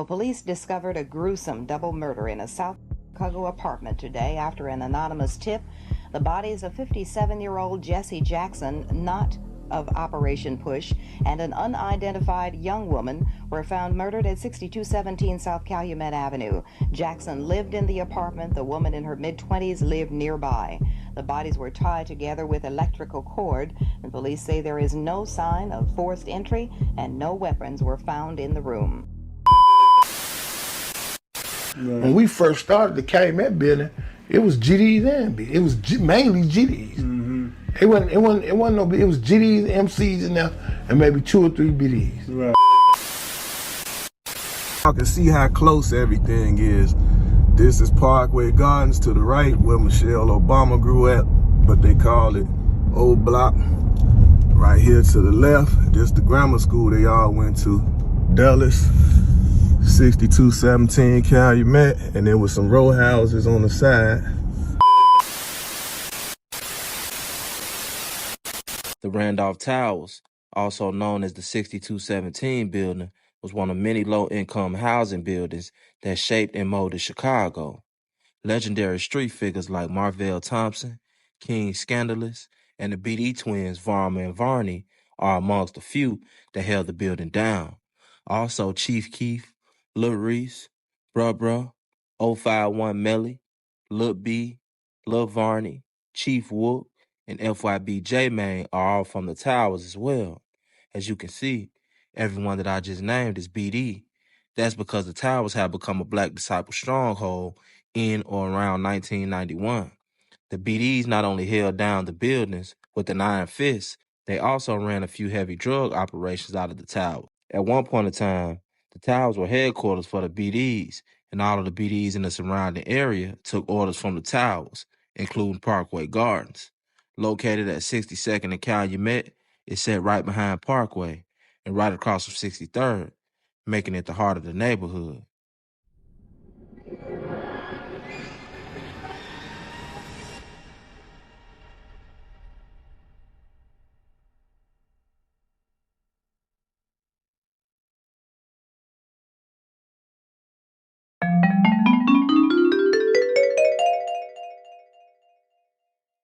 Well, police discovered a gruesome double murder in a South Chicago apartment today after an anonymous tip. The bodies of 57-year-old Jesse Jackson, not of Operation Push, and an unidentified young woman were found murdered at 6217 South Calumet Avenue. Jackson lived in the apartment. The woman in her mid-20s lived nearby. The bodies were tied together with electrical cord, and police say there is no sign of forced entry and no weapons were found in the room. When we first started the Calumet building, it was GDs and B. It was mainly GDs. It wasn't no. It was GDs, MCs in there, and maybe 2 or 3 BDs. Right. I can see how close everything is. This is Parkway Gardens to the right, where Michelle Obama grew up, but they call it Old Block. Right here to the left, this the grammar school they all went to, Dulles. 6217 Calumet, and there was some row houses on the side. The Randolph Towers, also known as the 6217 building, was one of many low-income housing buildings that shaped and molded Chicago. Legendary street figures like Marvell Thompson, King Scandalous, and the BD twins Varma and Varney are amongst the few that held the building down. Also Chief Keef, Lil Reese, Bruh, 051 Melly, Lil B, Lil Varney, Chief Wook, and FYB J-Main are all from the Towers as well. As you can see, everyone that I just named is BD. That's because the Towers have become a Black disciple stronghold in or around 1991. The BDs not only held down the buildings with an iron fist, they also ran a few heavy drug operations out of the Towers. At one point in time, the Towers were headquarters for the BDs, and all of the BDs in the surrounding area took orders from the Towers, including Parkway Gardens. Located at 62nd and Calumet, it's set right behind Parkway and right across from 63rd, making it the heart of the neighborhood.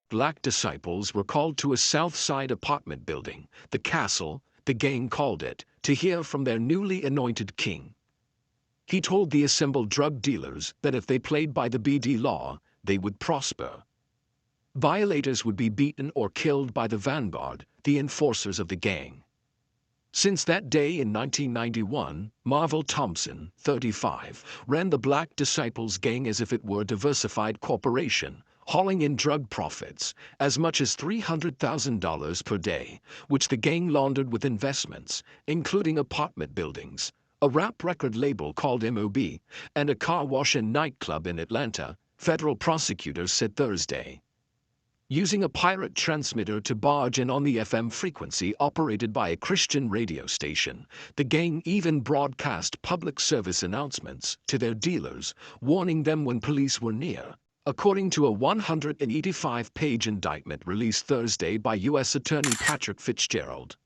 Black disciples were called to a South Side apartment building, the Castle, the gang called it, to hear from their newly anointed king. He told the assembled drug dealers that if they played by the BD law, they would prosper. Violators would be beaten or killed by the vanguard, the enforcers of the gang. Since that day in 1991, Marvel Thompson, 35, ran the Black Disciples gang as if it were a diversified corporation, hauling in drug profits, as much as $300,000 per day, which the gang laundered with investments, including apartment buildings, a rap record label called MOB, and a car wash and nightclub in Atlanta, federal prosecutors said Thursday. Using a pirate transmitter to barge in on the FM frequency operated by a Christian radio station, the gang even broadcast public service announcements to their dealers, warning them when police were near, according to a 185-page indictment released Thursday by U.S. Attorney Patrick Fitzgerald.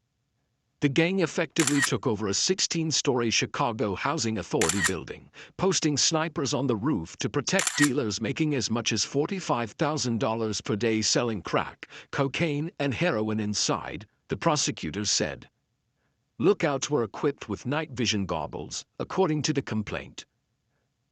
The gang effectively took over a 16-story Chicago Housing Authority building, posting snipers on the roof to protect dealers making as much as $45,000 per day selling crack, cocaine, and heroin inside, the prosecutors said. Lookouts were equipped with night vision goggles, according to the complaint.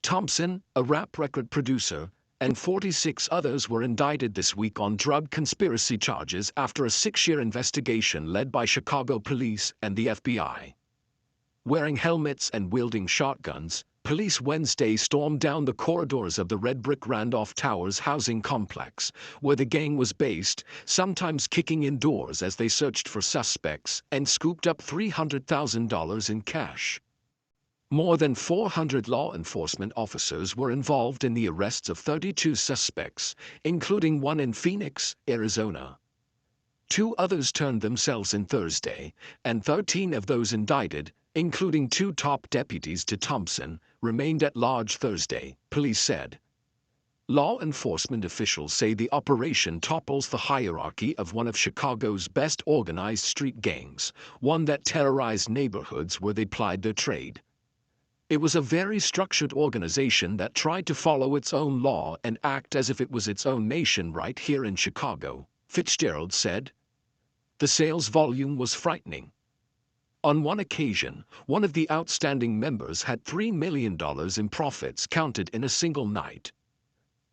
Thompson, a rap record producer, and 46 others were indicted this week on drug conspiracy charges after a 6-year investigation led by Chicago police and the FBI. Wearing helmets and wielding shotguns, police Wednesday stormed down the corridors of the red brick Randolph Towers housing complex, where the gang was based, sometimes kicking in doors as they searched for suspects and scooped up $300,000 in cash. More than 400 law enforcement officers were involved in the arrests of 32 suspects, including one in Phoenix, Arizona. 2 others turned themselves in Thursday, and 13 of those indicted, including 2 top deputies to Thompson, remained at large Thursday, police said. Law enforcement officials say the operation topples the hierarchy of one of Chicago's best organized street gangs, one that terrorized neighborhoods where they plied their trade. It was a very structured organization that tried to follow its own law and act as if it was its own nation right here in Chicago, Fitzgerald said. The sales volume was frightening. On one occasion, one of the outstanding members had $3 million in profits counted in a single night.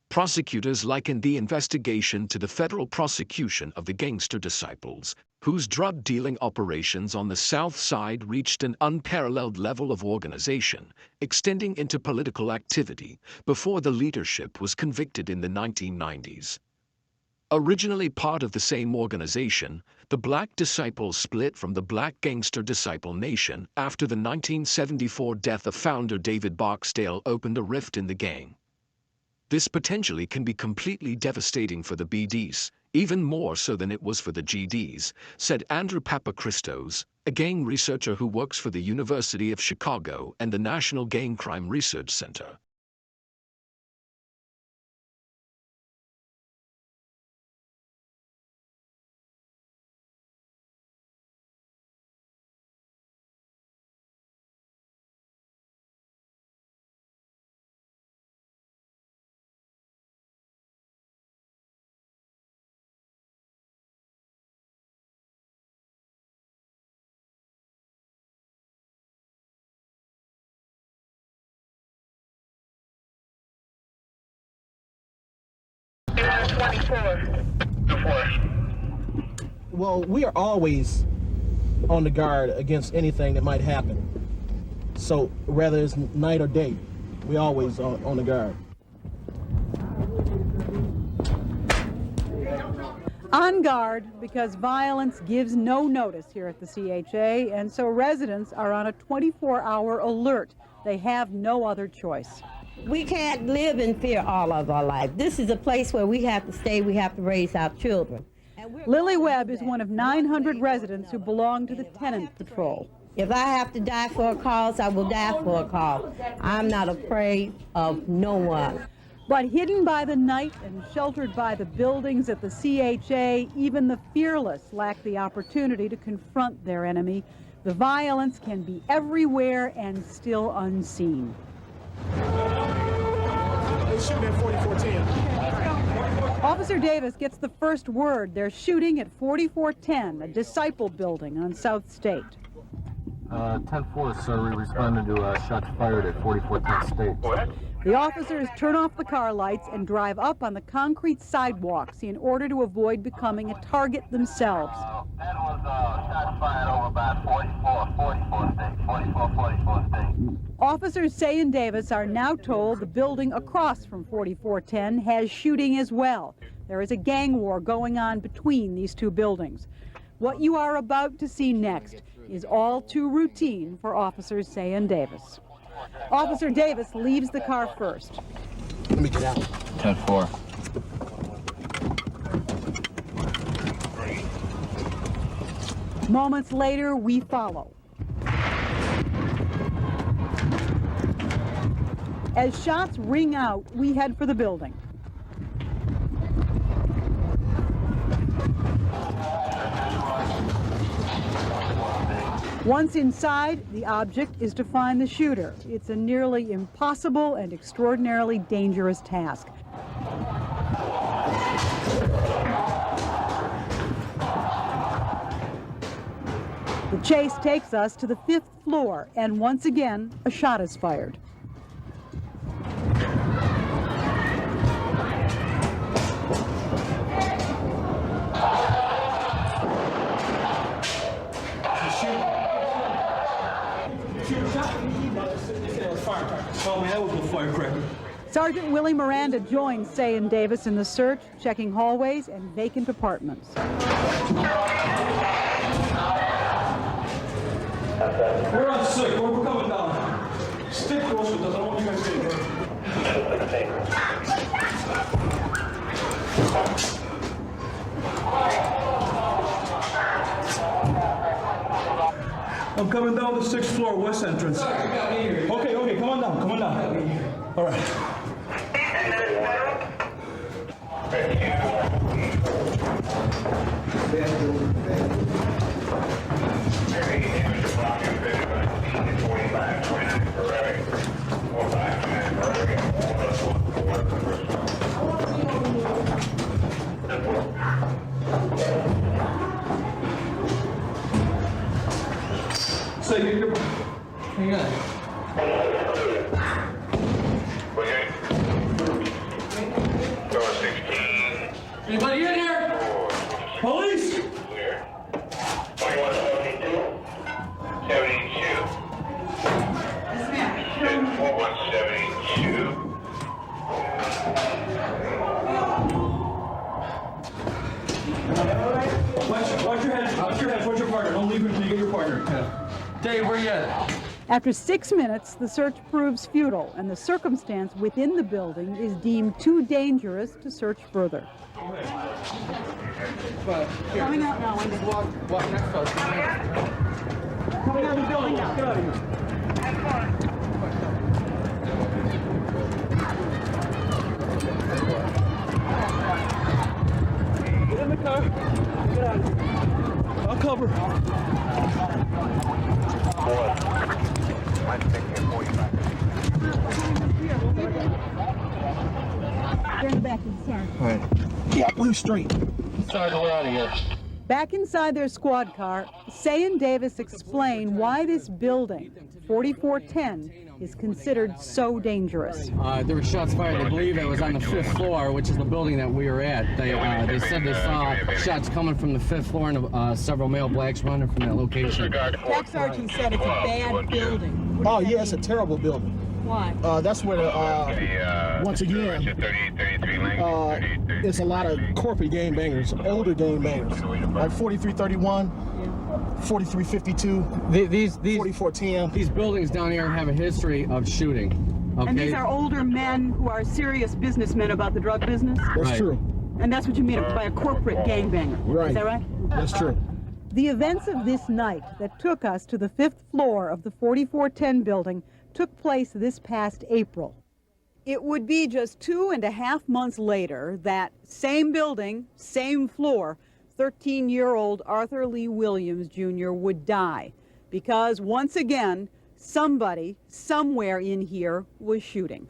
Prosecutors likened the investigation to the federal prosecution of the gangster disciples, whose drug-dealing operations on the South Side reached an unparalleled level of organization, extending into political activity, before the leadership was convicted in the 1990s. Originally part of the same organization, the Black Disciples split from the Black Gangster Disciple Nation after the 1974 death of founder David Barksdale opened a rift in the gang. This potentially can be completely devastating for the BDs, even more so than it was for the GDs, said Andrew Papachristos, a gang researcher who works for the University of Chicago and the National Gang Crime Research Center. Well, we are always on the guard against anything that might happen. So whether it's night or day, we always on the guard. On guard because violence gives no notice here at the CHA, and so residents are on a 24-hour alert. They have no other choice. We can't live in fear all of our life. This is a place where we have to stay, we have to raise our children. Lily Webb is one of 900 residents who belong to the Tenant Patrol. If I have to die for a cause, I will die for a cause. I'm not afraid of no one. But hidden by the night and sheltered by the buildings at the CHA, even the fearless lack the opportunity to confront their enemy. The violence can be everywhere and still unseen. They're shooting at 4410. Officer Davis gets the first word. They're shooting at 4410, a Disciple building on South State. 10-4, sir. We responded to shots fired at 4410 State. The officers turn off the car lights and drive up on the concrete sidewalks in order to avoid becoming a target themselves. That was shots fired over by 44 State. Officers Say and Davis are now told the building across from 4410 has shooting as well. There is a gang war going on between these two buildings. What you are about to see next is all too routine for Officers Say and Davis. Officer Davis leaves the car first. Let me get out. 10-4. Moments later, we follow. As shots ring out, we head for the building. Once inside, the object is to find the shooter. It's a nearly impossible and extraordinarily dangerous task. The chase takes us to the 5th floor, and once again, a shot is fired. Sergeant Willie Miranda joins Say and Davis in the search, checking hallways and vacant apartments. We're on 6. We're coming down. Stick close with us. I don't want you guys getting hurt. I'm coming down the 6th floor, west entrance. Okay, come on down. All right. Anybody in here? Police? Clear. 2172. 72. 4172. Watch your head. Watch your head. Watch your partner. Don't leave him until you get your partner. Dave, where you at? After 6 minutes, the search proves futile, and the circumstance within the building is deemed too dangerous to search further. Coming out now, Wendy. Walk next to us. Coming out of the building now. Get out of here. Get in the car. Get out of here. I'll cover. Turn back inside. All right. Yeah, move straight. Sorry, we're out of here. Back inside their squad car, Say and Davis explain why this building, 4410, is considered so dangerous. There were shots fired. They believe it was on the 5th floor, which is the building that we were at. They said they saw shots coming from the 5th floor and several male blacks running from that location. Tech Sergeant said it's a bad building. Oh, yeah, it's a terrible building. Why? That's where, once again, it's a lot of corporate game bangers, older game bangers, like 4331, 4352, 4410. These buildings down here have a history of shooting. Okay? And these are older men who are serious businessmen about the drug business? That's true. And that's what you mean by a corporate gangbanger. Right. Is that right? That's true. The events of this night that took us to the 5th floor of the 4410 building took place this past April. It would be just 2.5 months later that same building, same floor, 13-year-old Arthur Lee Williams Jr. would die because once again, somebody, somewhere in here was shooting.